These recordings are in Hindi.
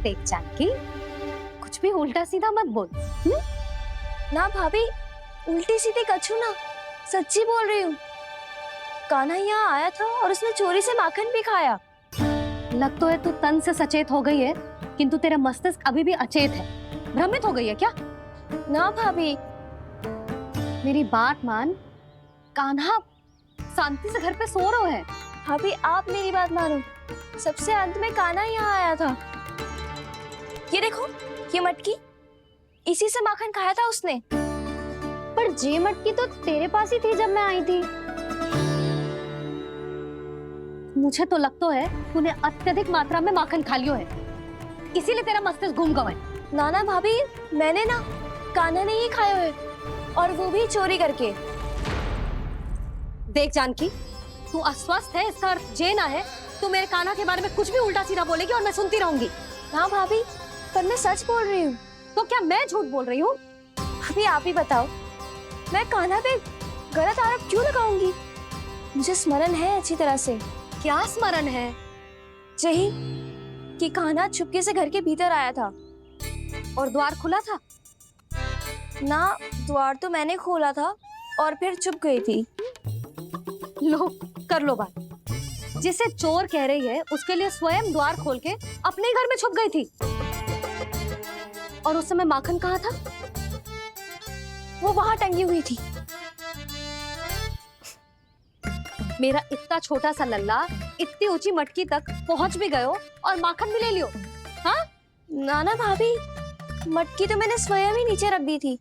देख जानकी, कुछ भी उल्टा सीधा मत बोल। ना भाभी, उल्टी सीधी कछु ना, सच्ची बोल रही हूँ। कान्हा यहाँ आया था और उसने चोरी से माखन भी खाया। लग तो है तू तन से सचेत हो गई है, किंतु तेरा मस्तिष्क अभी भी अचेत है। भ्रमित हो गई है क्या? ना भाभी। मेरी बात मान, कान्हा शांति से घर पे सो रहा है। भाभी आप मेरी बात मानो, सबसे अंत में कान्हा यहाँ आया था। ये देखो, ये मटकी, इसी से माखन खाया था उसने। पर जे मटकी तो तेरे पास ही थी जब मैं आई थी। मुझे तो लगता है तूने अत्यधिक मात्रा में माखन खा लियो है, इसीलिए तेरा मस्तिष्क घूम गया है। नाना भाभी, मैंने ना, कान्हा ने ही खाया है, और वो भी चोरी करके। देख जानकी, तू अस्वस्थ है, इसका अर्थ जे ना है तू मेरे कान्हा के बारे में कुछ भी उल्टा सीधा बोलेगी और मैं सुनती रहूंगी। ना भाभी, पर मैं सच बोल रही हूँ। तो क्या मैं झूठ बोल रही हूँ? भाभी आप ही बताओ, मैं कान्हा पे गलत आरोप क्यों लगाऊंगी? मुझे स्मरण है अच्छी तरह से। क्या स्मरण है? यही कि कान्हा चुपके से घर के भीतर आया था। और द्वार खुला था? ना, द्वार तो मैंने खोला था और फिर चुप गई थी। लो, कर लो बात। जिसे चोर कह रही है उसके लिए स्वयं द्वार खोल के अपने ही घर में छुप गई थी। और उस समय माखन कहाँ था? वो वहां टंगी हुई थी। मेरा इतना छोटा सा लल्ला इतनी ऊंची मटकी तक पहुंच भी गयो और माखन भी ले लियो। हाँ? नाना भाभी, मटकी तो मैंने स्वयं ही नीचे रख दी थी।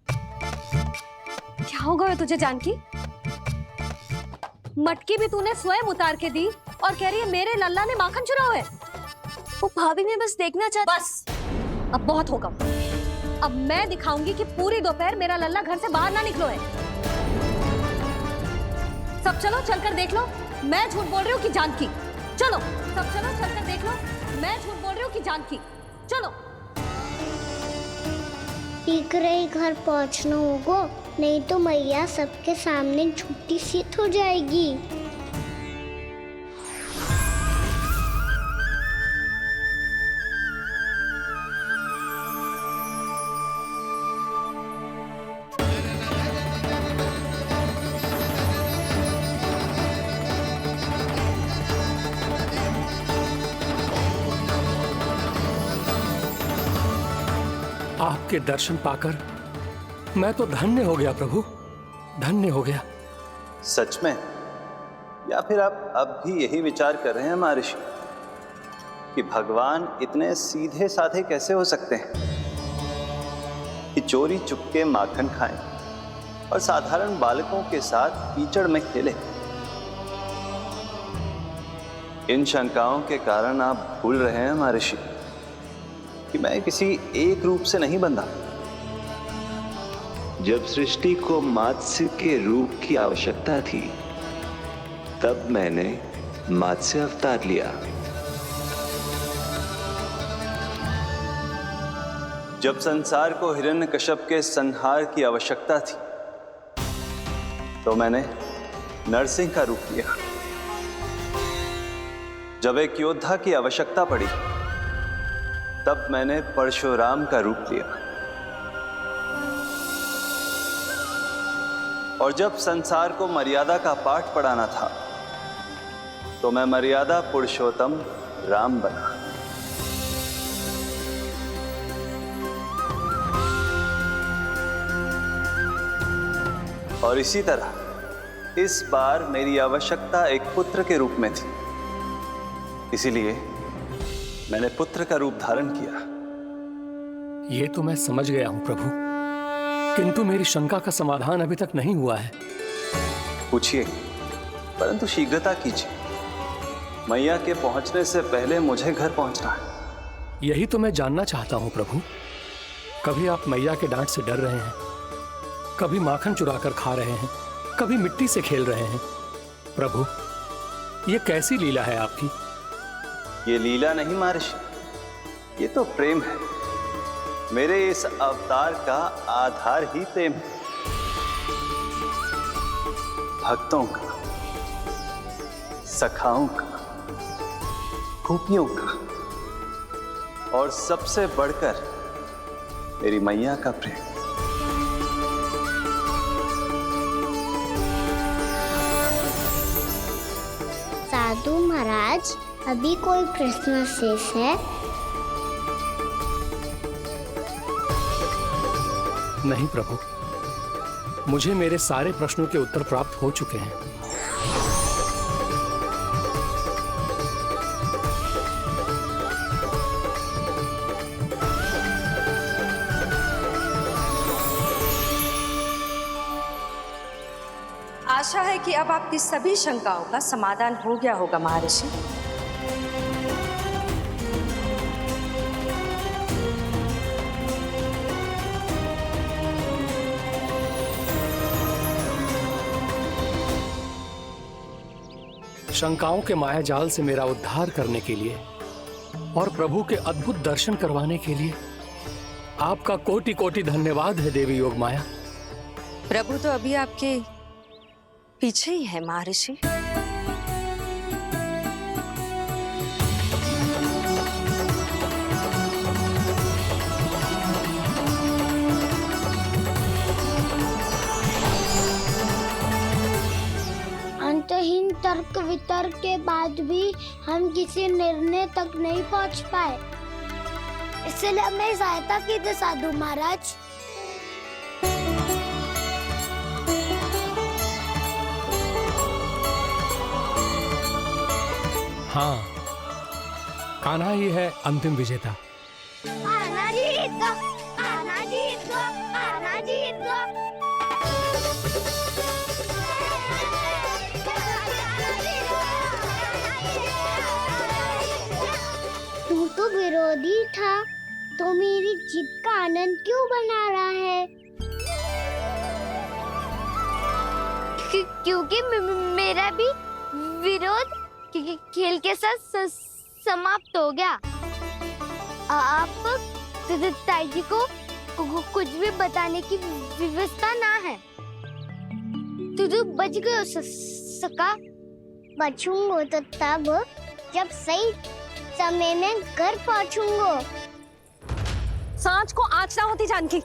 क्या हो गया तुझे जानकी? मटकी भी तूने स्वयं उतार के दी और कह रही है मेरे लल्ला ने माखन चुराया है। वो भाभी मैं बस देखना चाहती। बस, अब बहुत होगा। अब मैं दिखाऊंगी कि पूरी दोपहर मेरा लल्ला घर से बाहर ना निकलो है। सब चलो, चलकर देख लो मैं झूठ बोल रही हूँ कि जानकी। चलो सब चलो, चलकर देख लो मैं झूठ बोल रही हूँ कि जानकी। चलो। शीघ्र ही घर पहुंचना होगा, नहीं तो मैया सबके सामने झूठी सिद्ध हो जाएगी। आपके दर्शन पाकर मैं तो धन्य हो गया प्रभु, धन्य हो गया। सच में? या फिर आप अब भी यही विचार कर रहे हैं महर्षि कि भगवान इतने सीधे साधे कैसे हो सकते हैं कि चोरी चुपके माखन खाएं और साधारण बालकों के साथ कीचड़ में खेलें? इन शंकाओं के कारण आप भूल रहे हैं महर्षि कि मैं किसी एक रूप से नहीं बंधा। जब सृष्टि को मत्स्य के रूप की आवश्यकता थी, तब मैंने मत्स्य अवतार लिया। जब संसार को हिरण्यकश्यप के संहार की आवश्यकता थी, तो मैंने नरसिंह का रूप लिया। जब एक योद्धा की आवश्यकता पड़ी, तब मैंने परशुराम का रूप लिया। और जब संसार को मर्यादा का पाठ पढ़ाना था, तो मैं मर्यादा पुरुषोत्तम राम बना। और इसी तरह इस बार मेरी आवश्यकता एक पुत्र के रूप में थी, इसीलिए मैंने पुत्र का रूप धारण किया। ये तो मैं समझ गया हूं प्रभु, किंतु मेरी शंका का समाधान अभी तक नहीं हुआ है। पूछिए, परंतु शीघ्रता कीजिए। मैया के पहुंचने से पहले मुझे घर पहुंचना है। यही तो मैं जानना चाहता हूं प्रभु। कभी आप मैया के डांट से डर रहे हैं, कभी माखन चुरा कर खा रहे हैं, कभी मिट्टी से खेल रहे हैं। प्रभु, ये कैसी लीला है आपकी? ये लीला नहीं महर्षि, ये तो प्रेम है। मेरे इस अवतार का आधार ही प्रेम है। भक्तों का, सखाओं का, गोपियों का और सबसे बढ़कर मेरी मैया का प्रेम। साधु महाराज, अभी कोई प्रश्न शेष है? नहीं प्रभु, मुझे मेरे सारे प्रश्नों के उत्तर प्राप्त हो चुके हैं। आशा है कि अब आपकी सभी शंकाओं का समाधान हो गया होगा महर्षि। शंकाओं के मायाजाल से मेरा उद्धार करने के लिए और प्रभु के अद्भुत दर्शन करवाने के लिए आपका कोटि कोटि धन्यवाद है देवी योगमाया। प्रभु तो अभी आपके पीछे ही है महर्षि। अंतहीन तर्क वितर्क के बाद भी हम किसी निर्णय तक नहीं पहुंच पाए, इसलिए हमें सहायता कीजिए साधु महाराज। हाँ, कान्हा ही है अंतिम विजेता। आना जीत गो, आना जीत गो, आना जीत गो। तू तो विरोधी था, तो मेरी जीत का आनंद क्यों बना रहा है? क्योंकि मेरा भी विरोध खेल के साथ समाप्त हो गया। आप ताई जी को कुछ भी बताने की व्यवस्था ना है। तू बच गयो सका। बचूंगो तो तब जब सही समय में घर पहुंचूंगो। सांच को आँच ना होती जानकी।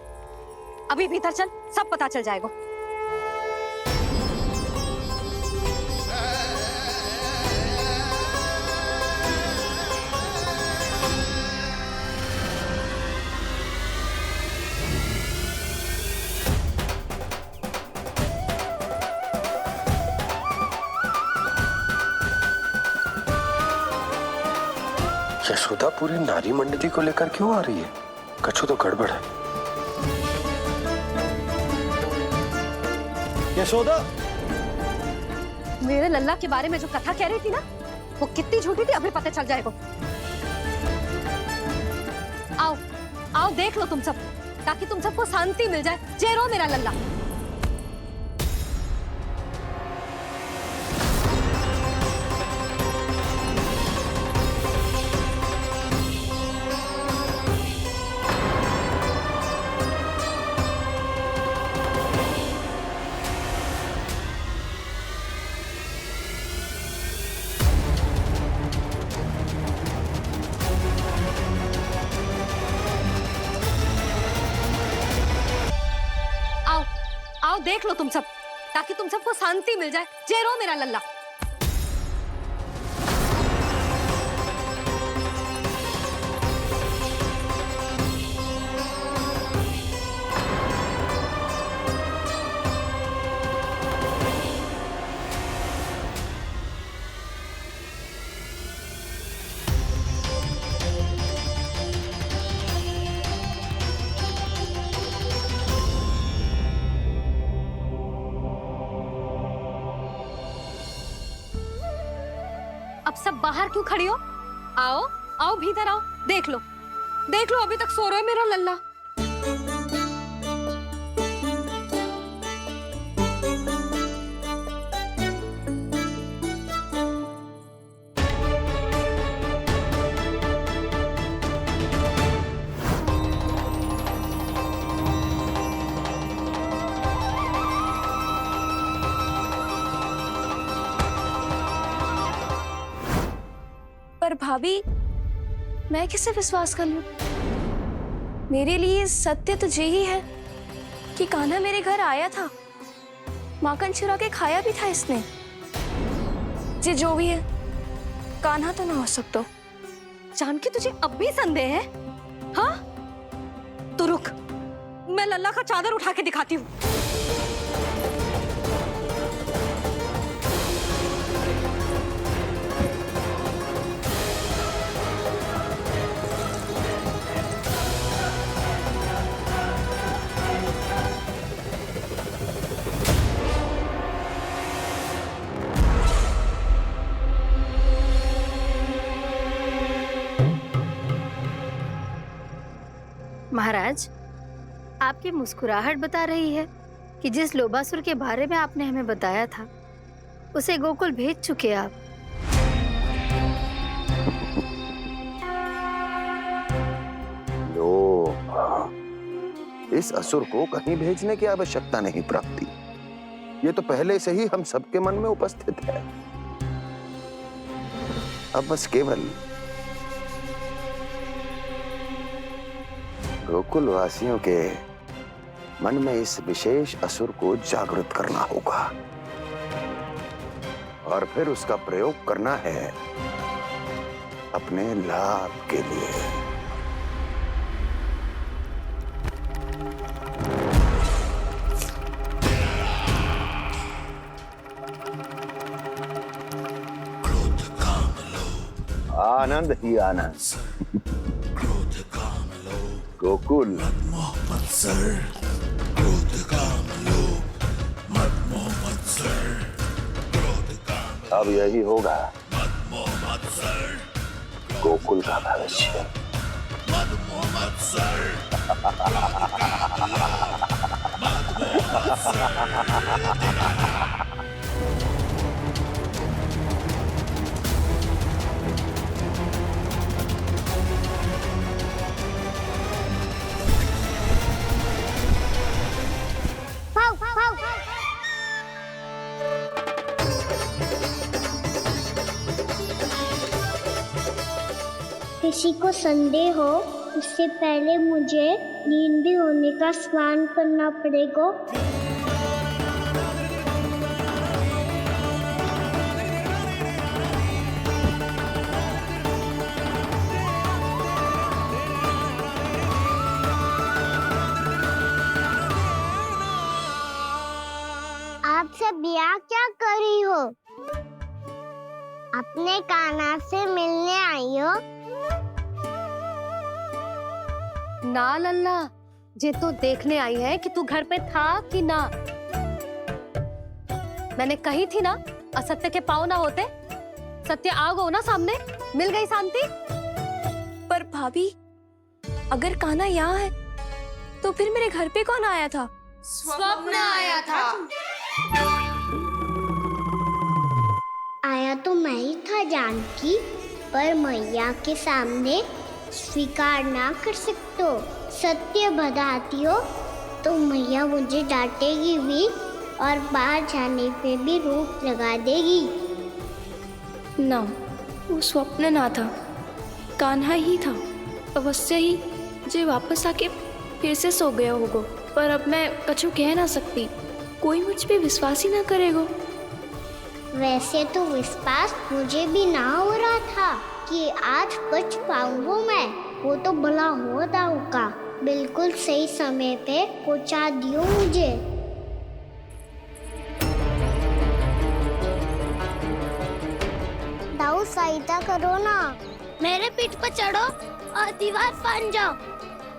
अभी भीतर चल, सब पता चल जाएगा। यशोदा पूरी नारी मंडली को लेकर क्यों आ रही है? कछु तो गड़बड़ है। यशोदा, मेरे लल्ला के बारे में जो कथा कह रही थी ना, वो कितनी झूठी थी अभी पता चल जाएगा। आओ आओ देख लो तुम सब, ताकि तुम सबको शांति मिल जाए। जय रो मेरा लल्ला। आओ देख लो तुम सब, ताकि तुम सबको शांति मिल जाए। जय रो मेरा लल्ला। अब सब बाहर क्यों खड़ी हो? आओ आओ भीतर आओ, देख लो अभी तक सो रहा है मेरा लल्ला। पर भाभी, मैं किसे विश्वास कर लूं? मेरे लिए सत्य तो यही है कि कान्हा मेरे घर आया था, माखन चुरा के खाया भी था इसने। जे जो भी है, कान्हा तो ना हो सकता। जानकी तुझे अब भी संदेह है? हाँ तो रुक, मैं लल्ला का चादर उठा के दिखाती हूँ। महाराज, आपकी मुस्कुराहट बता रही है कि जिस लोबासुर के बारे में आपने हमें बताया था उसे गोकुल भेज चुके आप। लो, इस असुर को कहीं भेजने की आवश्यकता नहीं प्राप्ति। ये तो पहले से ही हम सबके मन में उपस्थित है। अब बस केवल गोकुल वासियों के मन में इस विशेष असुर को जागृत करना होगा और फिर उसका प्रयोग करना है अपने लाभ के लिए। आनंद ही आनंद। गोकुल अब यही होगा गोकुल का भविष्य। किसी को संदेह हो उससे पहले मुझे नींद भी होने का स्नान करना पड़ेगा। आप सब यहाँ क्या कर रही हो? अपने कान्हा से मिलने आई हो? ना लल्ला, जे तो देखने आई है कि तू घर पे था कि ना। मैंने कही थी ना, असत्य के पांव ना होते। सत्य आ गो ना सामने, मिल गई शांति। पर भाभी, अगर कान्हा यहाँ है तो फिर मेरे घर पे कौन आया था? स्वप्न आया था। आया तो मैं ही था जानकी, पर मैया के सामने स्वीकार ना कर सकते हो। सत्य बताती हो तो मैया मुझे डांटेगी भी और बाहर जाने पे भी रोक लगा देगी। ना, वो स्वप्न ना था, कान्हा ही था। अवश्य ही जे वापस आके फिर से सो गया होगा। पर अब मैं कछु कह ना सकती, कोई मुझ पे विश्वास ही ना करेगा। वैसे तो विश्वास मुझे भी ना हो रहा था कि आज बच पाऊंगा मैं। वो तो भला हो दाऊ का बिल्कुल सही समय पे पहुंचा दियो मुझे। दाऊ सहायता करो ना, मेरे पीठ पर चढ़ो और दीवार फाड़ जाओ।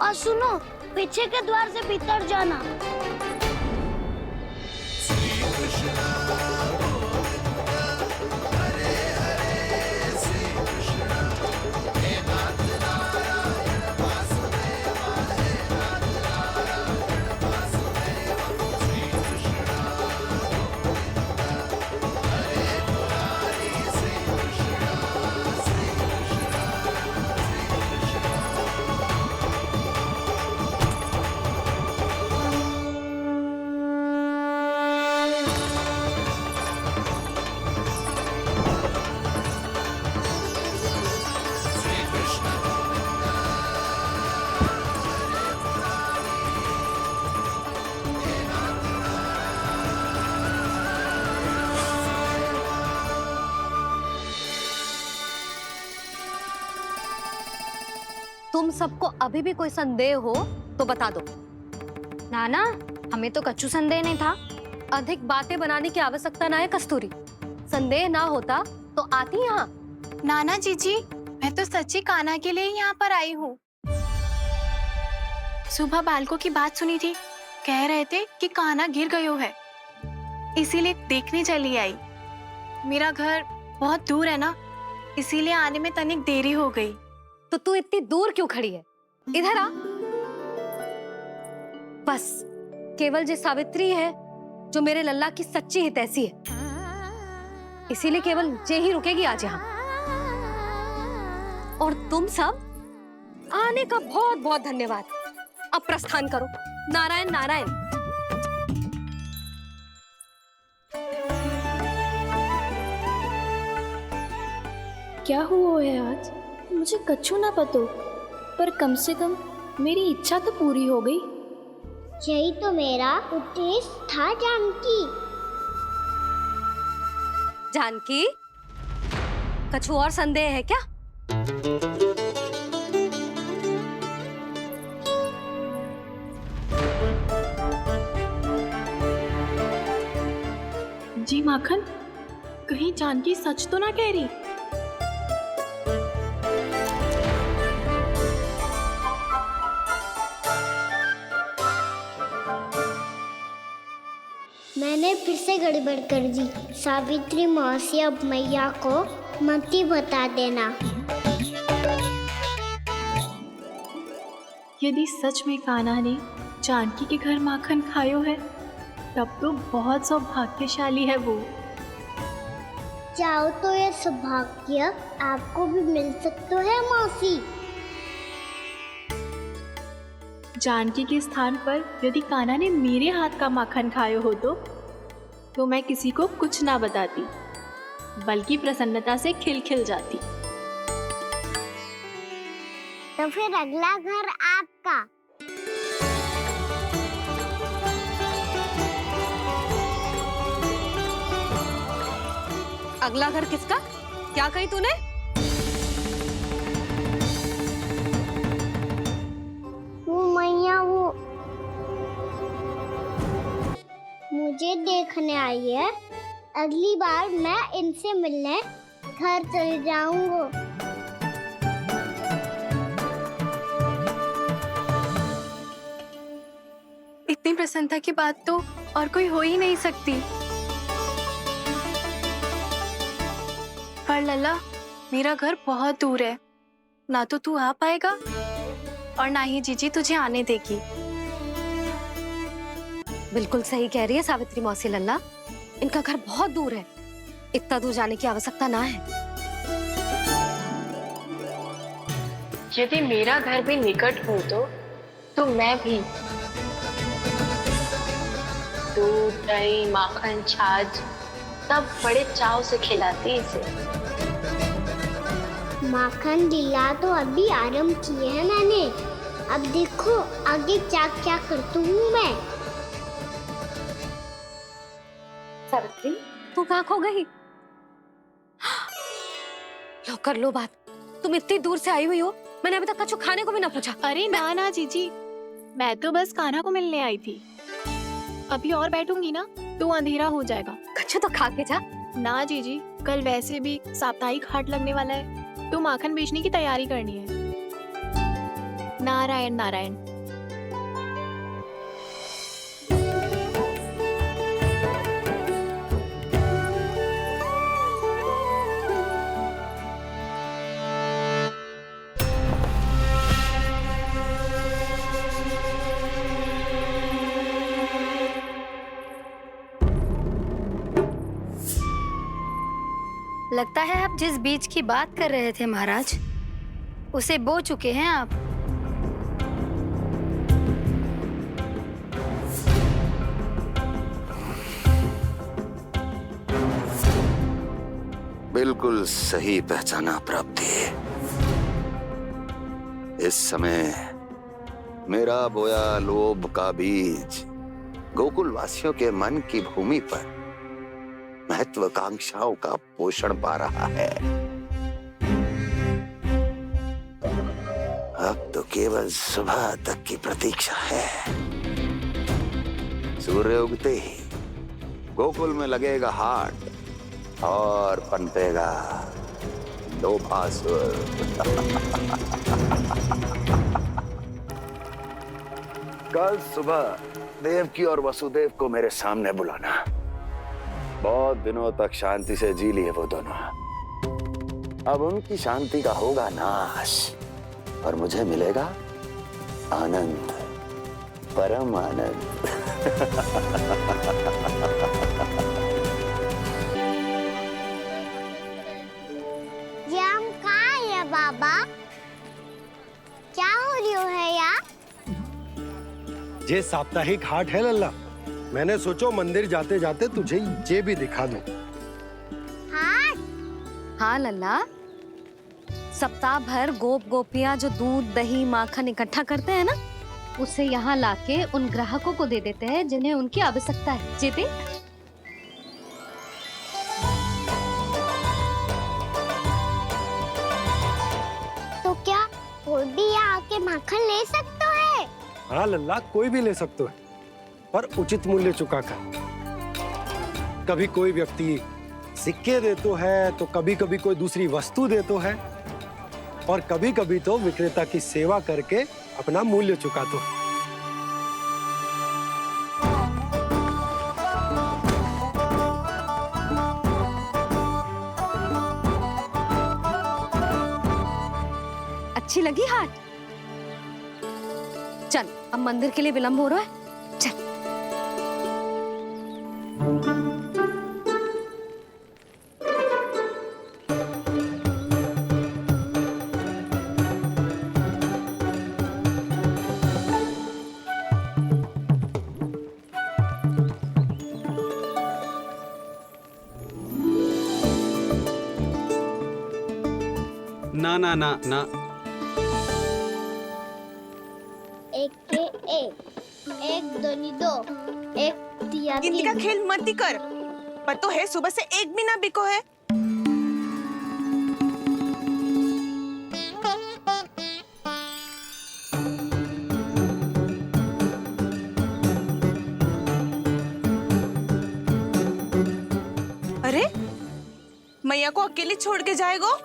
और सुनो, पीछे के द्वार से भीतर जाना। तुम सबको अभी भी कोई संदेह हो तो बता दो। नाना, हमें तो कच्चू संदेह नहीं था। अधिक बातें बनाने की आवश्यकता ना है कस्तूरी। संदेह ना होता तो आती यहाँ। नाना जीजी, मैं तो सच्ची कान्हा के लिए ही यहाँ पर आई हूँ। सुबह बालकों की बात सुनी थी, कह रहे थे कि कान्हा गिर गयो है, इसीलिए देखने चली आई। मेरा घर बहुत दूर है ना, इसीलिए आने में तनिक देरी हो गई। तो तू इतनी दूर क्यों खड़ी है? इधर आ। बस केवल जे सावित्री है जो मेरे लल्ला की सच्ची हितैषी है, इसीलिए केवल जे ही रुकेगी आज यहाँ। और तुम सब आने का बहुत बहुत धन्यवाद। अब प्रस्थान करो। नारायण नारायण। क्या हुआ है आज? मुझे कच्चू ना पतो, पर कम से कम मेरी इच्छा तो पूरी हो गई। यही तो मेरा उद्देश्य था जानकी। जानकी, कछु और संदेह है क्या? जी माखन, कहीं जानकी सच तो ना कह रही? मैंने फिर से गड़बड़ कर दी। सावित्री मौसी अब मैया को मत ही बता देना। यदि सच में कान्हा ने जानकी के घर माखन खायो है, तब तो बहुत सौभाग्यशाली है वो। चाहो तो ये सौभाग्य आपको भी मिल सकता है मौसी। जानकी के स्थान पर यदि कान्हा ने मेरे हाथ का माखन खायो हो तो मैं किसी को कुछ ना बताती, बल्कि प्रसन्नता से खिलखिल जाती। तो फिर अगला घर आपका। अगला घर किसका? क्या कही तूने? वो मैया वो मुझे देखने आई है। अगली बार मैं इनसे मिलने घर चले जाऊंगा। इतनी प्रसन्नता की बात तो और कोई हो ही नहीं सकती। पर लल्ला, मेरा घर बहुत दूर है, ना तो तू आ पाएगा और ना ही जीजी तुझे आने देगी। बिल्कुल सही कह रही है सावित्री मौसी लल्ला, इनका घर बहुत दूर है, इतना दूर जाने की आवश्यकता ना है। यदि मेरा घर भी निकट हो तो मैं भी दूध, दही, माखन, छाछ सब बड़े चाव से खिलाती इसे। माखन लीला तो अभी आरंभ किए हैं मैंने। अब देखो आगे क्या क्या करती हूँ मैं। सावित्री, तू कहाँ खो गई? लो कर लो बात। तुम इतनी दूर से आई हुई हो, मैंने अभी तक कछु खाने को भी ना पूछा। अरे ना ना जीजी, मैं तो बस कान्हा को मिलने आई थी। अभी और बैठूंगी ना तो अंधेरा हो जाएगा। कछु तो खा के जा। ना जीजी, कल वैसे भी साप्ताहिक हाट लगने वाला है, तो माखन बेचने की तैयारी करनी है। नारायण नारायण। लगता है आप जिस बीज की बात कर रहे थे महाराज, उसे बो चुके हैं आप। बिल्कुल सही पहचाना प्राप्ति। इस समय मेरा बोया लोभ का बीज गोकुल वासियों के मन की भूमि पर महत्वाकांक्षाओं का पोषण पा रहा है। अब तो केवल सुबह तक की प्रतीक्षा है। सूर्य उगते ही गोकुल में लगेगा हाट और पनपेगा लोभासुर। कल सुबह देवकी और वसुदेव को मेरे सामने बुलाना। बहुत दिनों तक शांति से जी लिए वो दोनों, अब उनकी शांति का होगा नाश और मुझे मिलेगा आनंद, परम आनंद। ये हम कहाँ है बाबा? क्या हो रही है यार? ये साप्ताहिक हाट है लल्ला। मैंने सोचो मंदिर जाते जाते तुझे ये भी दिखा दूं। हाट? हाँ लल्ला, सप्ताह भर गोप गोपियां जो दूध दही माखन इकट्ठा करते हैं ना, उसे यहाँ लाके उन ग्राहकों को दे देते हैं जिन्हें उनकी आवश्यकता है। जेपी, तो क्या कोई भी यहाँ आके माखन ले सकता है? हाँ लल्ला, कोई भी ले सकते है, पर उचित मूल्य चुकाकर। कभी कोई व्यक्ति सिक्के देतो है, तो कभी कभी कोई दूसरी वस्तु देतो है, और कभी कभी तो विक्रेता की सेवा करके अपना मूल्य चुकातो है। अच्छी लगी हाट? चल, अब मंदिर के लिए विलंब हो रहा है, चल। ना ना ना ना, एक के एक दोनी दो, एक दिया गिनती का खेल मत ही कर। पतो है सुबह से एक भी ना बिको है। अरे मैया को अकेले छोड़ के जाएगो?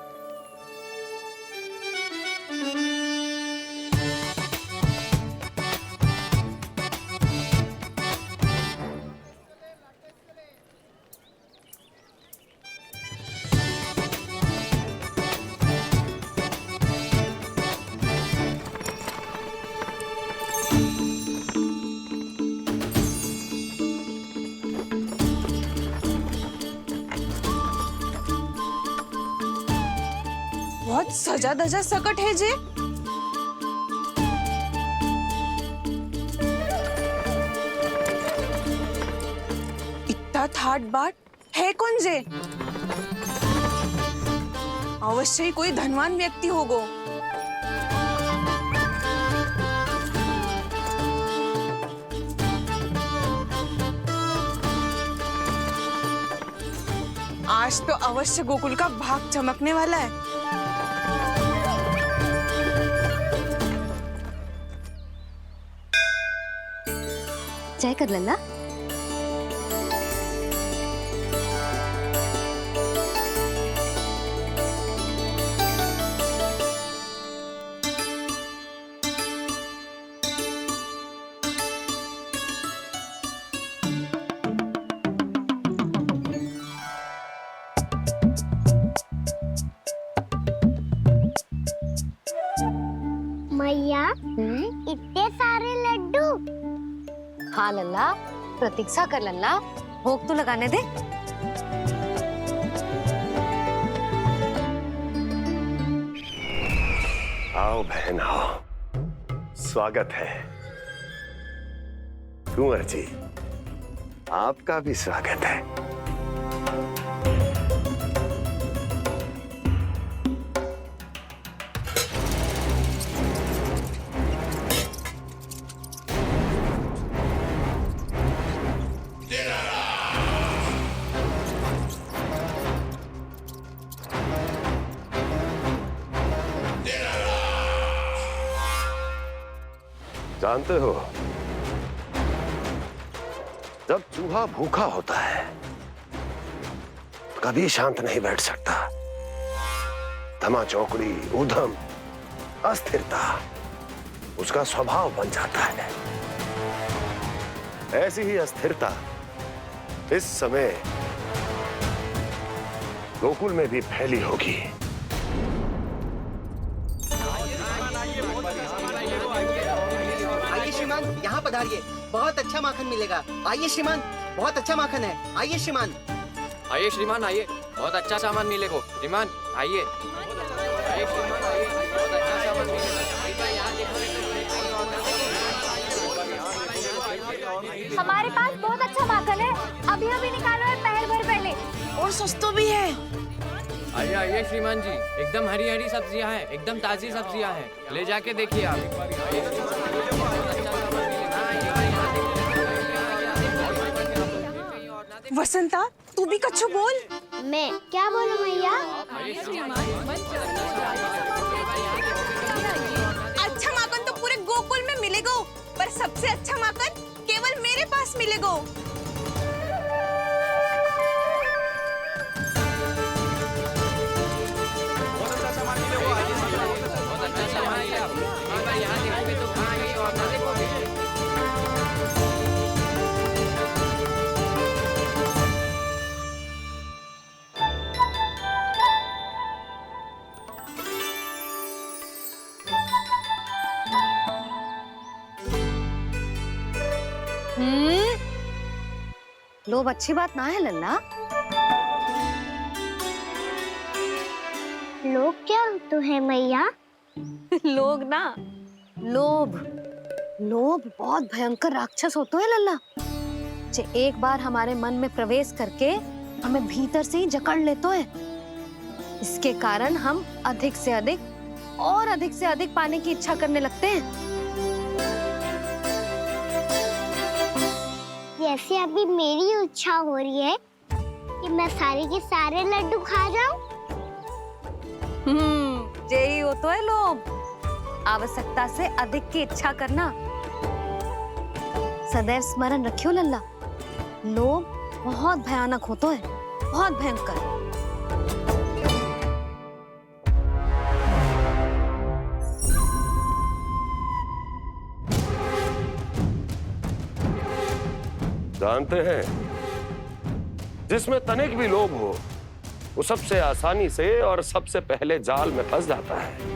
बहुत सजा धजा सकट है जे। इतना थाट बाट है कौन जे? अवश्य ही कोई धनवान व्यक्ति होगो। आज तो अवश्य गोकुल का भाग चमकने वाला है। जय कर लल्ला। मैया, इतने सारे लड्डू। हाँ लल्ला, प्रतीक्षा कर लल्ला, भोग तो लगाने दे। आओ बहन आओ, स्वागत है। कुंवर जी, आपका भी स्वागत है। जानते हो, जब चूहा भूखा होता है कभी शांत नहीं बैठ सकता। धमा चौकड़ी, ऊधम, अस्थिरता उसका स्वभाव बन जाता है। ऐसी ही अस्थिरता इस समय गोकुल में भी फैली होगी। आइए श्रीमान, यहाँ पधारिए, बहुत अच्छा माखन मिलेगा। आइए श्रीमान, बहुत अच्छा माखन है। आइए श्रीमान। आइए श्रीमान, आइए, बहुत अच्छा सामान मिलेगा। श्रीमान आइए, आइए श्रीमान, आइए, बहुत अच्छा सामान मिलेगा। हमारे पास बहुत अच्छा माखन है, अभी अभी निकालो है, पहर भर पहले, और सस्ता भी है। आइए आइए श्रीमान जी, एकदम हरी हरी सब्जियां हैं, एकदम ताजी सब्जियां हैं, ले जाके देखिए आप। वसंता, तू भी कच्छु बोल। मैं क्या बोलूं मैया? अच्छा माखन तो पूरे गोकुल में मिलेगा, पर सबसे अच्छा माखन केवल मेरे पास मिलेगा। लोभ अच्छी बात ना है लल्ला। लोग क्या तो है मैया? लोग ना, लोभ। लोभ बहुत भयंकर राक्षस होता है लल्ला, जो एक बार हमारे मन में प्रवेश करके हमें भीतर से ही जकड़ लेते है। इसके कारण हम अधिक से अधिक और अधिक से अधिक पाने की इच्छा करने लगते हैं। जैसे अभी मेरी इच्छा हो रही है कि मैं सारे के सारे लड्डू खा जाऊं। यही होता है लोभ, आवश्यकता से अधिक की इच्छा करना। सदैव स्मरण रखियो लल्ला, लोभ बहुत भयानक होता है, बहुत भयंकर। जानते हैं, जिसमें तनिक भी लोभ हो वो सबसे आसानी से और सबसे पहले जाल में फंस जाता है।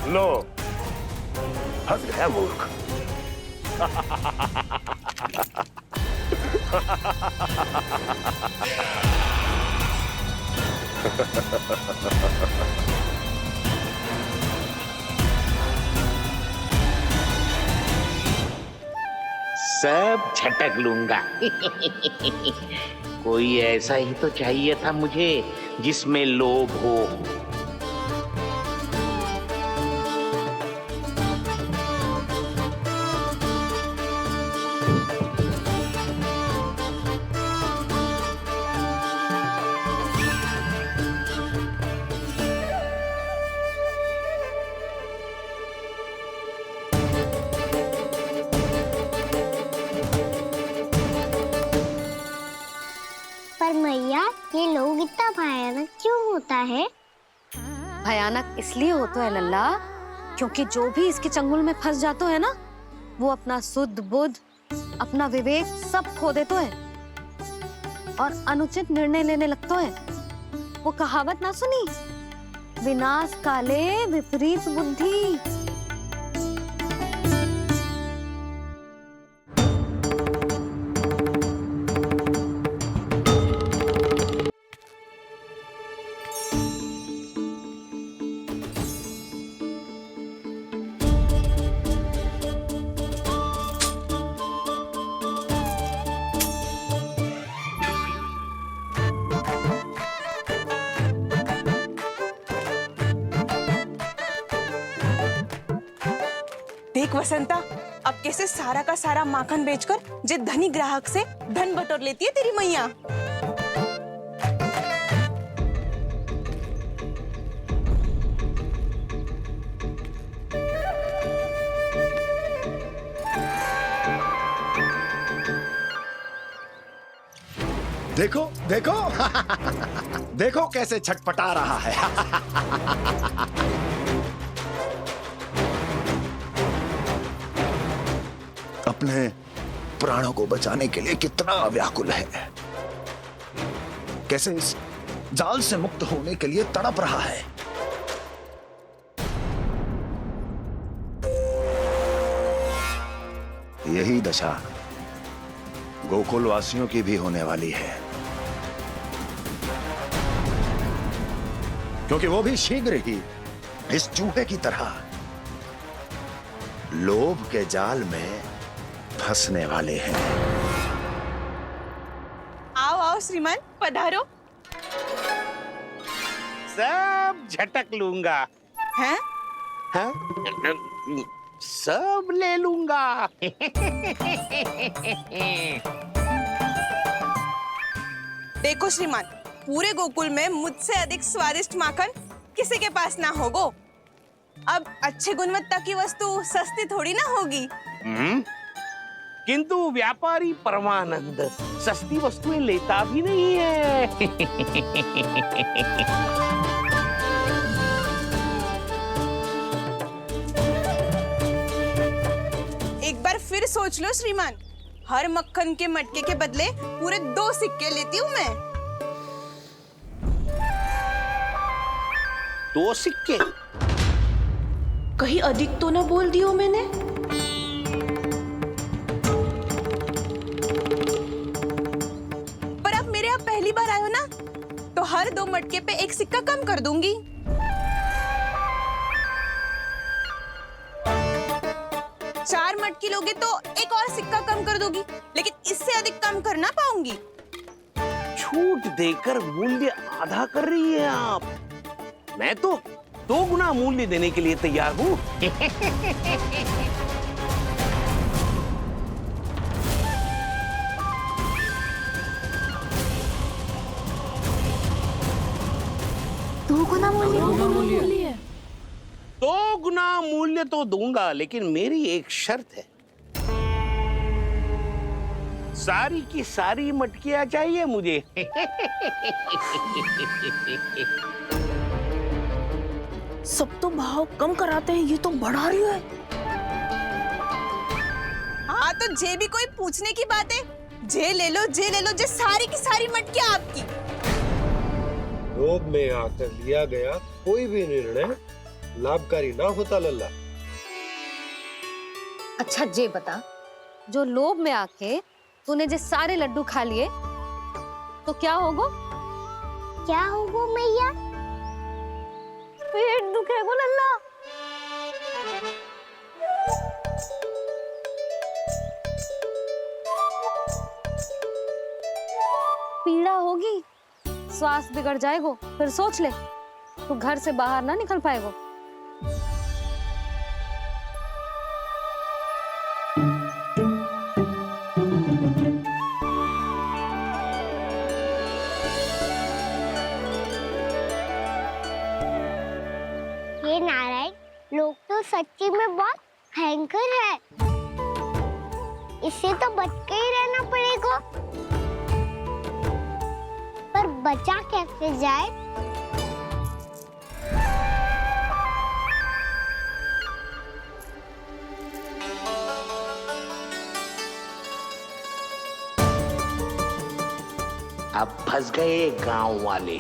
लो, फंस गया मूर्ख। सब झटक लूंगा। कोई ऐसा ही तो चाहिए था मुझे जिसमें लोभ हो। पर मैया, ये लोग इतना भयानक क्यों होता है? भयानक इसलिए होता है लल्ला, क्योंकि जो भी इसके चंगुल में फंस जाता है ना, वो अपना शुद्ध बुद्ध, अपना विवेक सब खो देता है और अनुचित निर्णय लेने लगता है। वो कहावत ना सुनी, विनाश काले विपरीत बुद्धि। देख वसंता, अब कैसे सारा का सारा माखन बेचकर जो धनी ग्राहक से धन बटोर लेती है तेरी मैया। देखो देखो देखो कैसे छटपटा रहा है। अपने प्राणों को बचाने के लिए कितना व्याकुल है, कैसे इस जाल से मुक्त होने के लिए तड़प रहा है। यही दशा गोकुल वासियों की भी होने वाली है, क्योंकि वो भी शीघ्र ही इस चूहे की तरह लोभ के जाल में फंसने वाले हैं। आओ आओ श्रीमान, पधारो। सब झटक लूंगा। हैं? हाँ? सब ले लूंगा। देखो श्रीमान, पूरे गोकुल में मुझसे अधिक स्वादिष्ट माखन किसी के पास ना होगो। अब अच्छे गुणवत्ता की वस्तु सस्ती थोड़ी ना होगी। किंतु व्यापारी परमानंद सस्ती वस्तुएं लेता भी नहीं है। एक बार फिर सोच लो श्रीमान, हर मक्खन के मटके के बदले पूरे 2 सिक्के लेती हूँ मैं। 2 सिक्के? कहीं अधिक तो ना बोल दियो मैंने? पर अब मेरे यहाँ पहली बार आए हो ना, तो हर 2 मटके पे 1 सिक्का कम कर दूंगी। चार मटकी लोगे तो 1 और सिक्का कम कर दोगी, लेकिन इससे अधिक कम कर ना पाऊंगी। छूट देकर मूल्य आधा कर रही है आप। मैं तो 2 गुना मूल्य देने के लिए तैयार हूँ। दो गुना मूल्य? 2 गुना मूल्य तो दूंगा, लेकिन मेरी एक शर्त है। सारी की सारी मटकियां चाहिए मुझे। सब तो भाव कम कराते हैं, ये तो बढ़ा रही है। हाँ तो जे भी कोई पूछने की बात है, जे ले लो, जे ले लो, जे सारी की सारी मटकियां आपकी। लोभ में आकर लिया गया कोई भी निर्णय लाभकारी ना होता लल्ला। अच्छा जे बता, जो लोभ में आके तूने जो सारे लड्डू खा लिए तो क्या होगा? क्या होगा मैया? पेट दुखेगा लल्ला। पीड़ा होगी, स्वास्थ्य बिगड़ जाएगा, फिर सोच ले, तू घर से बाहर ना निकल पाएगा। ये नारायण, लोग तो सच्ची में बहुत भयंकर है। इससे तो बच के ही रहना पड़ेगा। पर बचा कैसे जाए? अब फंस गए गांव वाले।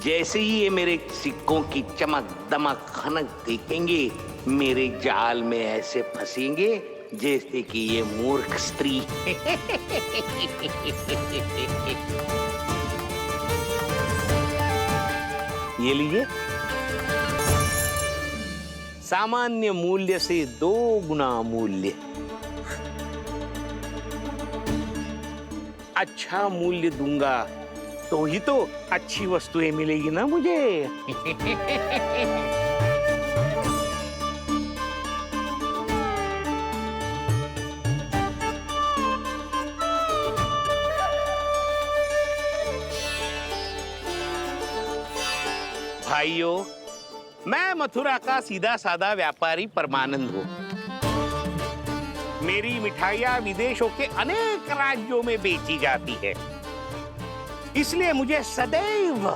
जैसे ही ये मेरे सिक्कों की चमक दमक खनक देखेंगे, मेरे जाल में ऐसे फंसेंगे जैसे कि ये मूर्ख स्त्री। ये लीजिए, सामान्य मूल्य से 2 गुना मूल्य। अच्छा मूल्य दूंगा तो ही तो अच्छी वस्तुएं मिलेगी ना मुझे। भाइयों, मैं मथुरा का सीधा साधा व्यापारी परमानंद हूँ। मेरी मिठाइयाँ विदेशों के अनेक राज्यों में बेची जाती है, इसलिए मुझे सदैव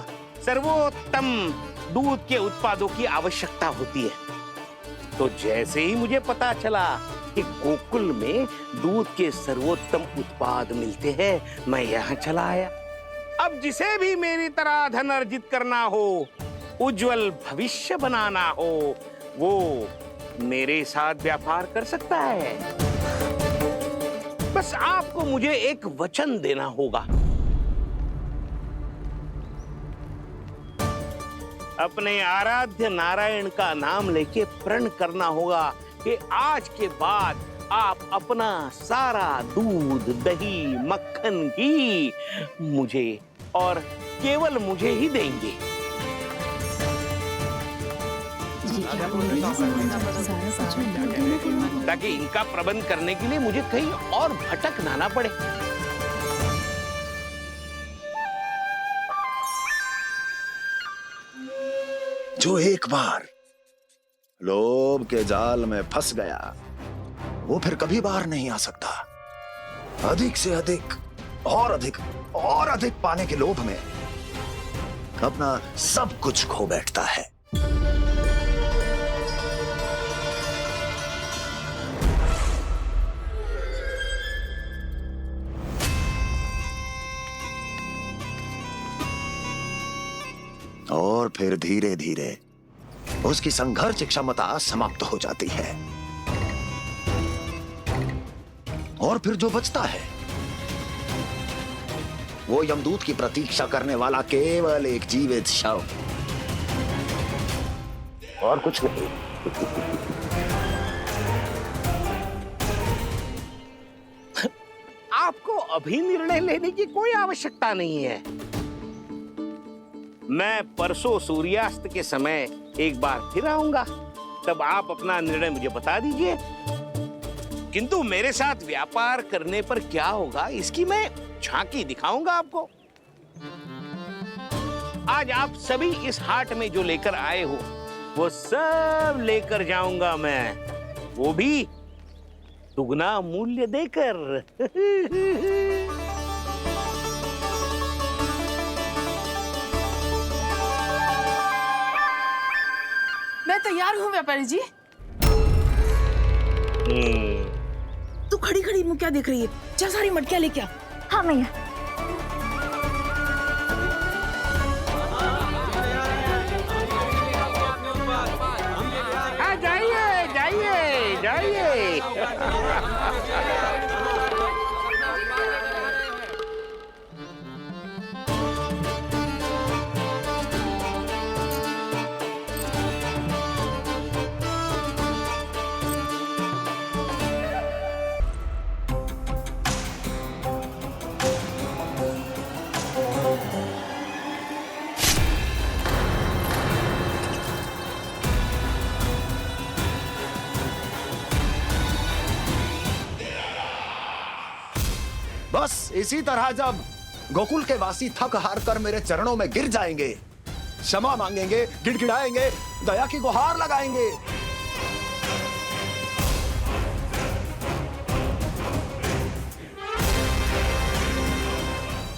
सर्वोत्तम दूध के उत्पादों की आवश्यकता होती है। तो जैसे ही मुझे पता चला कि गोकुल में दूध के सर्वोत्तम उत्पाद मिलते हैं, मैं यहाँ चला आया। अब जिसे भी मेरी तरह धन अर्जित करना हो, उज्जवल भविष्य बनाना हो, वो मेरे साथ व्यापार कर सकता है। बस आपको मुझे एक वचन देना होगा। अपने आराध्य नारायण का नाम लेके प्रण करना होगा कि आज के बाद आप अपना सारा दूध, दही, मक्खन, घी मुझे और केवल मुझे ही देंगे। ताकि इनका प्रबंध करने के लिए मुझे कहीं और भटकना ना पड़े। जो एक बार लोभ के जाल में फंस गया, वो फिर कभी बाहर नहीं आ सकता। अधिक से अधिक और अधिक और अधिक पाने के लोभ में अपना सब कुछ खो बैठता है। और फिर धीरे धीरे उसकी संघर्ष क्षमता समाप्त हो जाती है, और फिर जो बचता है वो यमदूत की प्रतीक्षा करने वाला केवल एक जीवित शव, और कुछ नहीं। आपको अभी निर्णय लेने की कोई आवश्यकता नहीं है। मैं परसों सूर्यास्त के समय एक बार फिर आऊंगा, तब आप अपना निर्णय मुझे बता दीजिए। किंतु मेरे साथ व्यापार करने पर क्या होगा, इसकी मैं झांकी दिखाऊंगा आपको। आज आप सभी इस हाट में जो लेकर आए हो, वो सब लेकर जाऊंगा मैं, वो भी दुगना मूल्य देकर। मैं तैयार हूँ व्यापारी जी। तू खड़ी खड़ी मुँह क्या देख रही है? चल सारी मटकियाँ लेके आ। हाँ मैया। हाँ जाइए जाइए जाइए। बस इसी तरह जब गोकुल के वासी थक हार कर मेरे चरणों में गिर जाएंगे, क्षमा मांगेंगे, गिड़गिड़ाएंगे, दया की गुहार लगाएंगे,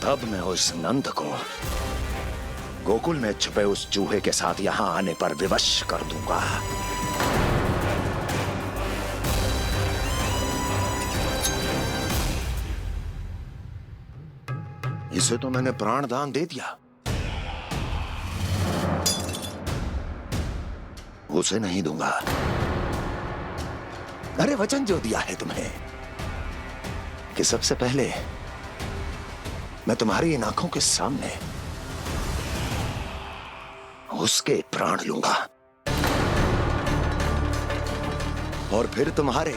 तब मैं उस नंद को गोकुल में छुपे उस चूहे के साथ यहां आने पर विवश कर दूंगा। इसे तो मैंने प्राण दान दे दिया, उसे नहीं दूंगा। अरे वचन जो दिया है तुम्हें कि सबसे पहले मैं तुम्हारी इन आंखों के सामने उसके प्राण लूंगा, और फिर तुम्हारे।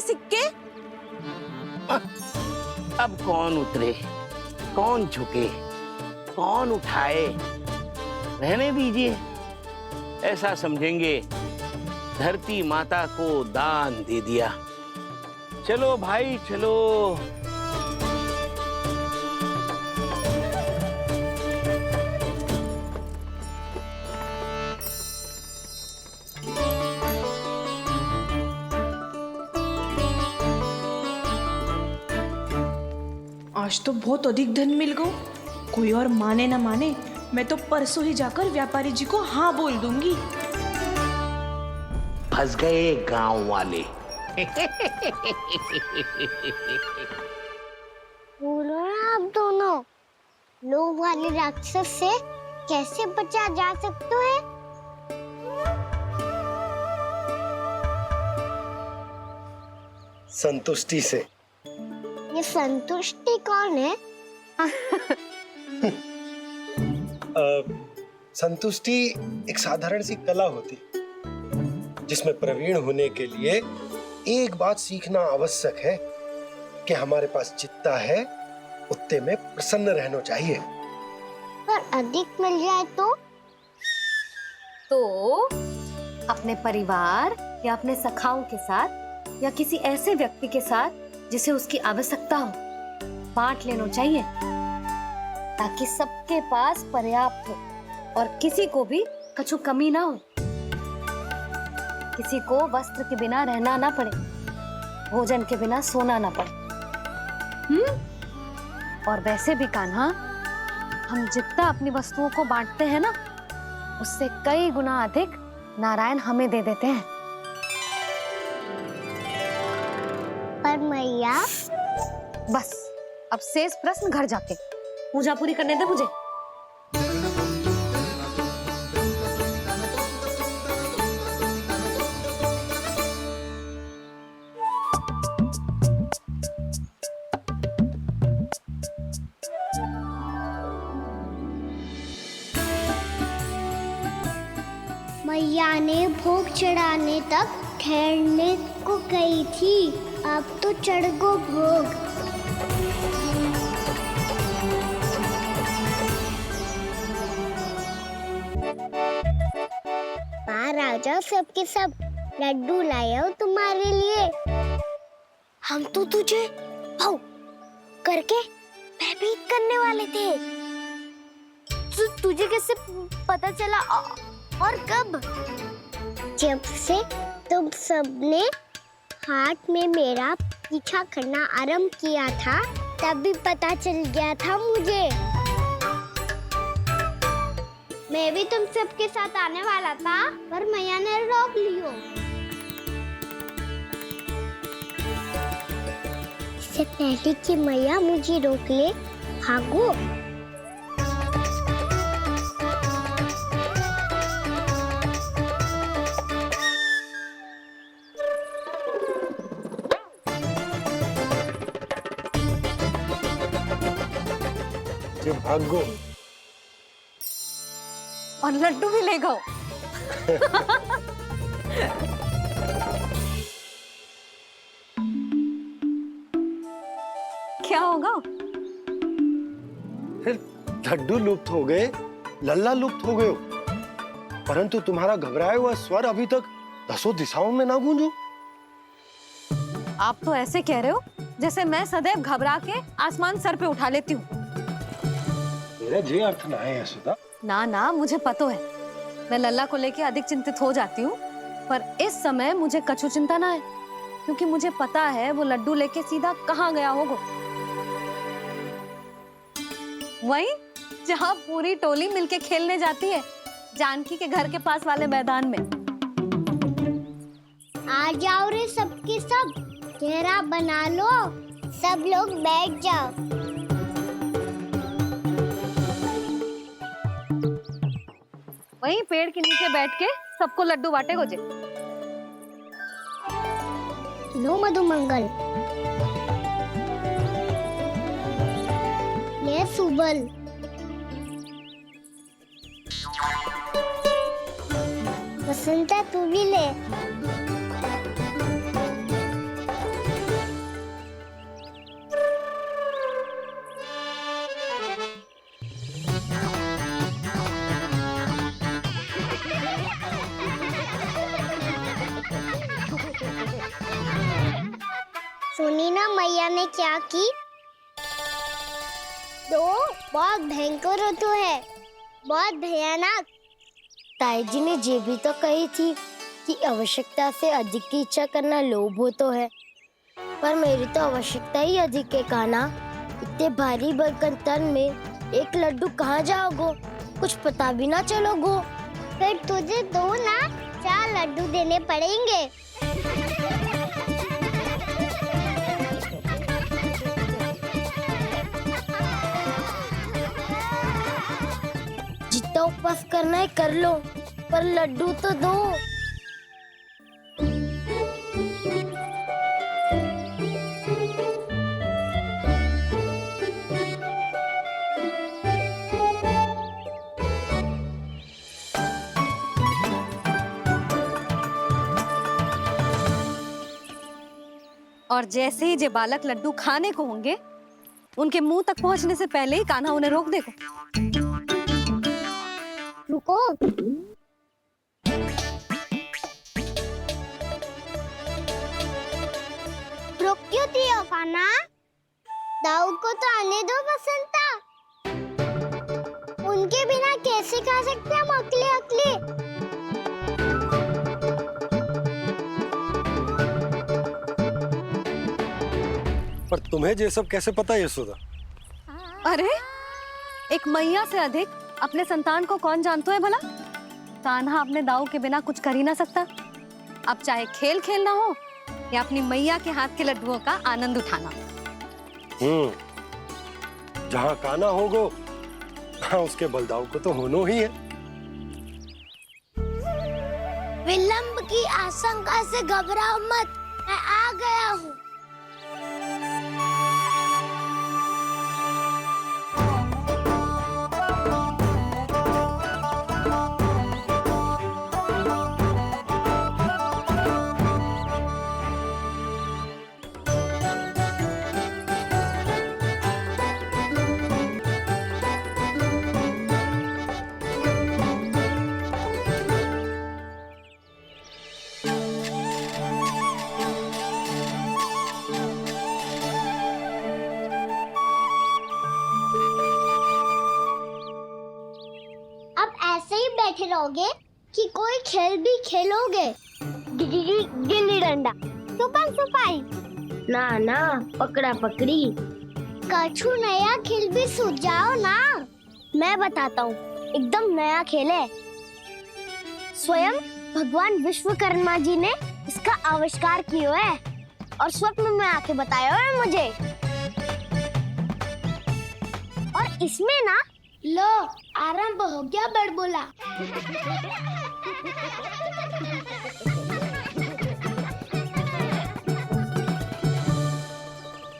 के सिक्के? अब कौन उतरे, कौन झुके, कौन उठाए? रहने दीजिए, ऐसा समझेंगे धरती माता को दान दे दिया। चलो भाई चलो। आज तो बहुत अधिक धन मिल गो। कोई और माने ना माने, मैं तो परसों ही जाकर व्यापारी जी को हाँ बोल दूंगी। फंस गए गांव वाले। बोलो ना आप दोनों, लोभ वाले राक्षस से कैसे बचा जा सकता है? संतुष्टि से। ये संतुष्टि कौन है? संतुष्टि एक साधारण सी कला होती जिसमें प्रवीण होने के लिए एक बात सीखना आवश्यक है कि हमारे पास जितना है उतने में प्रसन्न रहना चाहिए। पर अधिक मिल जाए तो अपने परिवार या अपने सखाओं के साथ या किसी ऐसे व्यक्ति के साथ जिसे उसकी आवश्यकता हो बांट लेना चाहिए, ताकि सबके पास पर्याप्त हो और किसी को भी कछु कमी ना हो, किसी को वस्त्र के बिना रहना ना पड़े, भोजन के बिना सोना ना पड़े। और वैसे भी कान्हा, हम जितना अपनी वस्तुओं को बांटते हैं ना, उससे कई गुना अधिक नारायण हमें दे देते हैं। पर मैया, बस अब शेष प्रश्न घर जाके पूजा पूरी करने दे मुझे। मैया ने भोग चढ़ाने तक ठहरने को कही थी, अब तो चढ़ गो भोग। बाहर आ जाओ, सबके सब लड्डू लाए हो तुम्हारे लिए। हम तो तुझे भाव करके भयभीत करने वाले थे। तुझे कैसे पता चला और कब? जब से तुम सबने हाथ में मेरा पीछा करना आरंभ किया था, तभी पता चल गया था मुझे। मैं भी तुम सबके साथ आने वाला था, पर मैया ने रोक लियो। इससे पहले कि मैया मुझे रोक ले, भागो। भागो और लड्डू भी ले गो। क्या होगा? लड्डू लुप्त हो गए, लल्ला लुप्त हो गए हो, परंतु तुम्हारा घबराया हुआ स्वर अभी तक 10 दिशाओं में ना गूंजो। आप तो ऐसे कह रहे हो जैसे मैं सदैव घबरा के आसमान सर पे उठा लेती हूँ। मेरा जे अर्थ ना है यशोदा। ना ना, मुझे पता है, मैं लल्ला को लेके अधिक चिंतित हो जाती हूँ, पर इस समय मुझे कछु चिंता ना है, क्योंकि मुझे पता है वो लड्डू लेके सीधा कहाँ गया होगा। वहीं जहाँ पूरी टोली मिलके खेलने जाती है, जानकी के घर के पास वाले मैदान में। आ जाओ रे सबके सब, घेरा बना लो, सब लोग बैठ जाओ। वहीं पेड़ के नीचे बैठ के सबको लड्डू बांटे गोजे। लो मधुमंगल, ले सुबल, वसंता तू भी ले। सुनी ना मैया ने क्या की? तो बहुत भयंकर ऋतु है, बहुत भयानक। ताई जी ने ये भी तो कही थी कि आवश्यकता से अधिक की इच्छा करना लोभ हो तो है, पर मेरी तो आवश्यकता ही अधिक है कान्हा। इतने भारी बर्तन तन में एक लड्डू कहाँ जाओगो, कुछ पता भी ना चलोगो। फिर तुझे 2 ना 4 लड्डू देने पड़ेंगे। जितना उपवास करना है कर लो, पर लड्डू तो दो। और जैसे ही जे बालक लड्डू खाने को होंगे, उनके मुंह तक पहुंचने से पहले ही कान्हा उन्हें रोक देगा। रुको। रोक क्यों दिया कान्हा? दाऊ को तो आने दो बसंता। उनके बिना कैसे खा सकते हम अकेले अकेले? पर तुम्हें ये सब कैसे पता है यशोदा? अरे एक मैया से अधिक अपने संतान को कौन जानता है भला? कान्हा अपने दाऊ के बिना कुछ कर ही ना सकता। अब चाहे खेल खेलना हो या अपनी मैया के हाथ के लड्डुओं का आनंद उठाना। जहाँ कान्हा होगो वहाँ उसके बलदाऊ को तो होना ही है। विलंब की आशंका से घबराओ मत, मैं आ गया हूँ। बैठे रहोगे कि कोई खेल भी खेलोगे? गिल्ली डंडा, छुपन छुपाई? ना ना, पकड़ा पकड़ी। कछु नया खेल भी सुझाओ ना। मैं बताता हूँ, एकदम नया खेल है। स्वयं भगवान विश्वकर्मा जी ने इसका आविष्कार किया है और स्वप्न में आके बताया है मुझे। और इसमें ना लो आरंभ हो गया बड़बोला।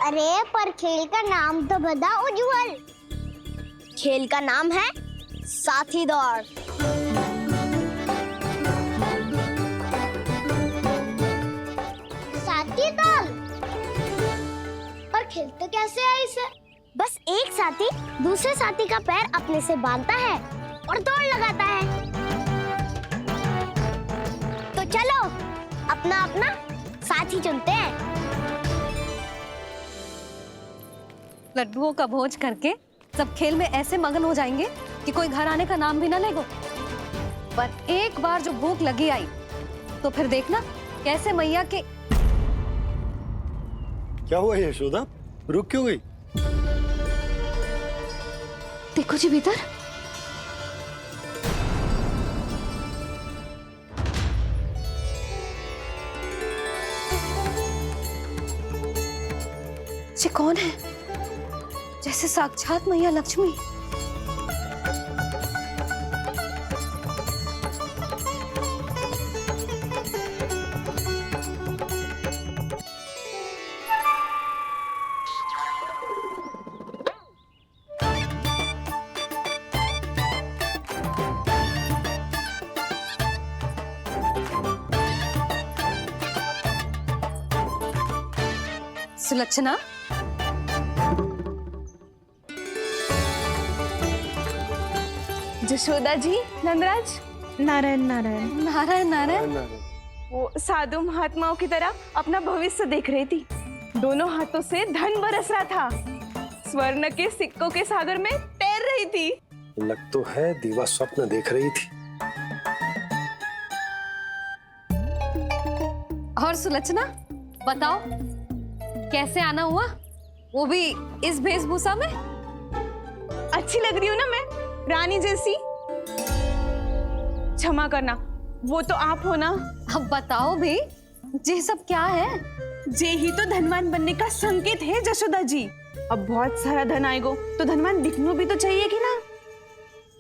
अरे पर खेल का नाम तो बता उज्जवल। खेल का नाम है साथी दौड़। साथी दौड़? पर खेलते कैसे है इसे? बस एक साथी दूसरे साथी का पैर अपने से बांधता है और दौड़ लगाता है। तो चलो अपना अपना साथी चुनते हैं। लड्डुओं का भोज करके सब खेल में ऐसे मगन हो जाएंगे कि कोई घर आने का नाम भी ना लेगो। पर एक बार जो भूख लगी आई तो फिर देखना कैसे मैया के। क्या हुआ यशोदा, रुक क्यों गई? देखो जी भीतर। ये कौन है? जैसे साक्षात मैया लक्ष्मी। सुलक्षणा, जशोदा जी, नंदराज, नारायण नारायण नारायण नारायण। वो साधु महात्माओं की तरह अपना भविष्य देख रही थी। दोनों हाथों से धन बरस रहा था, स्वर्ण के सिक्कों के सागर में तैर रही थी। लग तो है दीवा स्वप्न देख रही थी। और सुलक्षणा बताओ, कैसे आना हुआ, वो भी इस वेशभूषा में? अच्छी लग रही हूँ ना मैं, रानी जैसी? क्षमा करना, वो तो आप हो ना। अब बताओ भी, ये सब क्या है? जे ही तो धनवान बनने का संकेत है जशोदा जी। अब बहुत सारा धन आएगा तो धनवान दिखना भी तो चाहिए कि ना।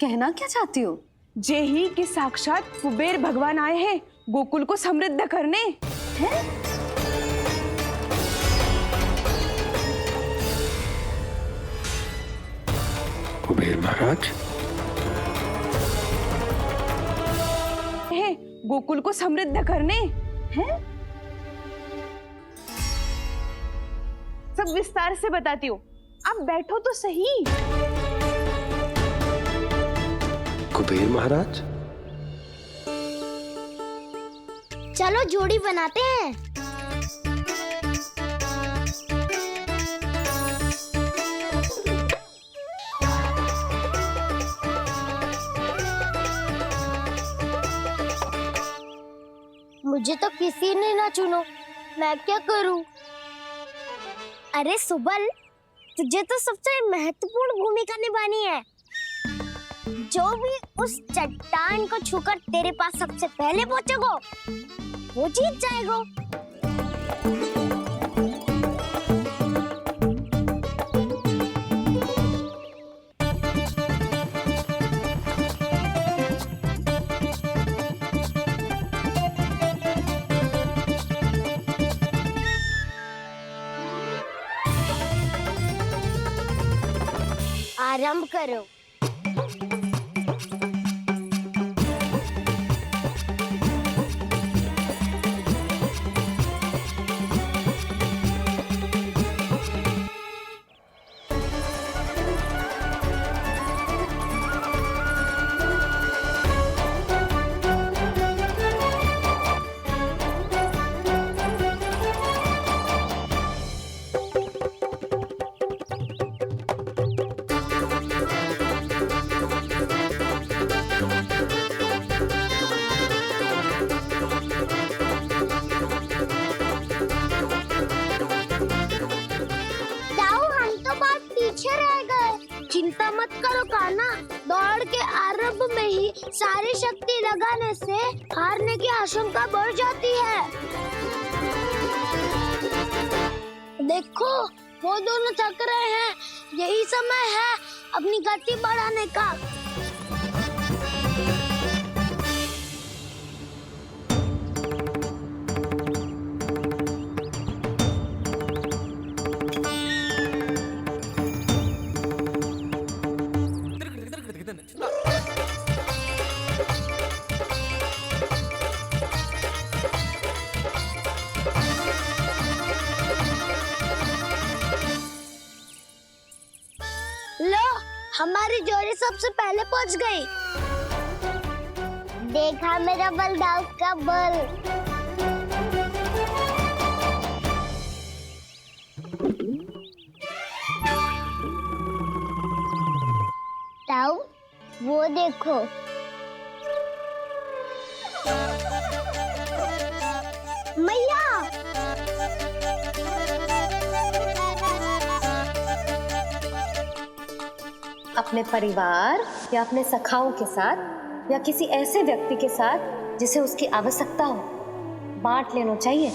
कहना क्या चाहती हो? जे ही कि साक्षात कुबेर भगवान आए हैं गोकुल को समृद्ध करने। हैं? कुबेर महाराज है गोकुल को समृद्ध करने हैं? सब विस्तार से बताती हूँ, आप बैठो तो सही। कुबेर महाराज, चलो जोड़ी बनाते हैं। मुझे तो किसी ने ना चुनो, मैं क्या करूं? अरे सुबल, तुझे तो सबसे महत्वपूर्ण भूमिका निभानी है। जो भी उस चट्टान को छूकर तेरे पास सबसे पहले पहुंचेगा, वो जीत जाएगा। आरंभ करो। चिंता मत करो कान्हा, दौड़ के आरंभ में ही सारी शक्ति लगाने से हारने की आशंका बढ़ जाती है। देखो वो दोनों थक रहे हैं, यही समय है अपनी गति बढ़ाने का। हमारी जोड़ी सबसे पहले पहुंच गई। देखा मेरा बलदाव का बल। ताऊ, वो देखो। मैया, अपने परिवार या अपने सखाओं के साथ या किसी ऐसे व्यक्ति के साथ जिसे उसकी आवश्यकता हो, बांट लेना चाहिए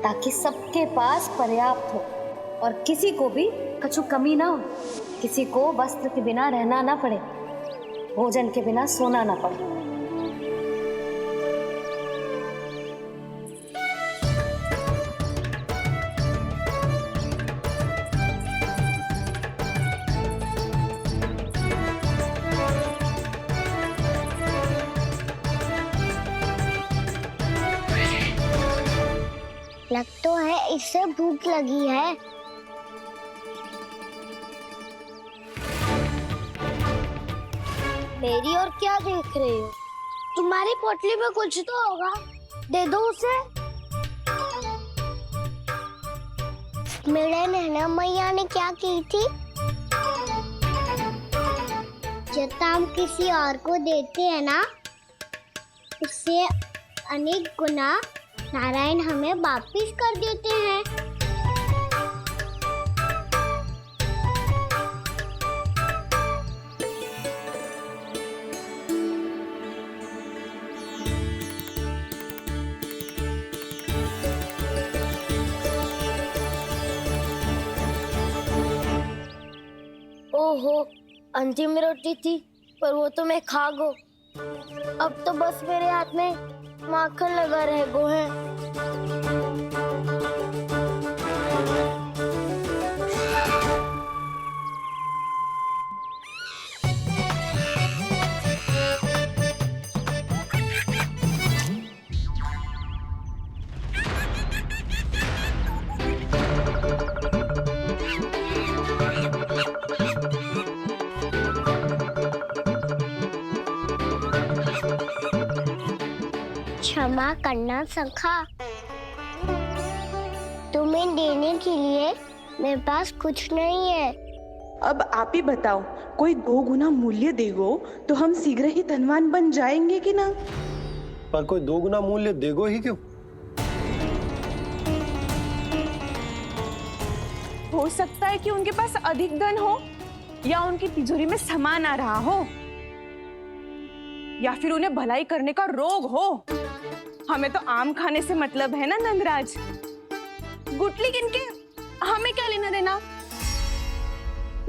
ताकि सबके पास पर्याप्त हो और किसी को भी कछु कमी ना हो, किसी को वस्त्र के बिना रहना ना पड़े, भोजन के बिना सोना ना पड़े। लग तो है इससे भूख लगी है। मेरी और क्या देख रहे हो? तुम्हारी पोटली में कुछ तो होगा, दे दो उसे। मेरे नैना मैया ने क्या की थी? जितना हम किसी और को देते हैं ना, उससे अनेक गुना नारायण हमें वापिस कर देते हैं। ओहो, अंतिम रोटी थी, पर वो तो मैं खा गो। अब तो बस मेरे हाथ में माखन लगा रह गो है। क्षमा करना सखा, तुम्हें देने के लिए मेरे पास कुछ नहीं है। अब आप ही बताओ, कोई 2 गुना मूल्य देगो तो हम शीघ्र ही धनवान बन जाएंगे कि ना? पर कोई 2 गुना मूल्य देगो ही क्यों? हो सकता है कि उनके पास अधिक धन हो, या उनकी तिजोरी में सामान आ रहा हो, या फिर उन्हें भलाई करने का रोग हो। हमें तो आम खाने से मतलब है ना नंदराज। गुटली किनके, हमें क्या लेना देना।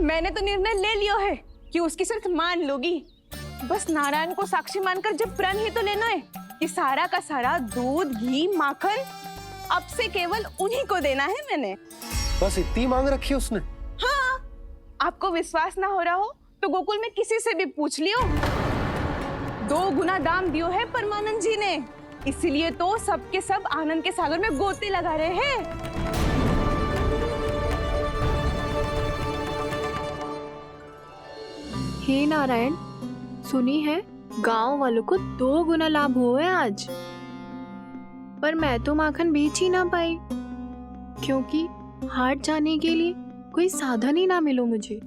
मैंने तो निर्णय ले लिया है कि उसकी सिर्फ मान लोगी। बस नारायण को साक्षी मानकर जब प्रण ही तो लेना है कि सारा का सारा दूध, घी, माखन अब से केवल उन्हीं को देना है मैंने। बस इतनी मांग रखी है उसने? हाँ, आपको विश्वास ना हो रहा हो तो गोकुल में किसी से भी पूछ लियो। 2 गुना दाम दियो है परमानंद जी ने, इसलिए तो सबके सब आनंद के सागर में गोते लगा रहे हैं। हे नारायण, सुनी है गांव वालों को 2 गुना लाभ हुआ है आज। पर मैं तो माखन बेच ही ना पाई, क्योंकि हाट जाने के लिए कोई साधन ही ना मिलो मुझे।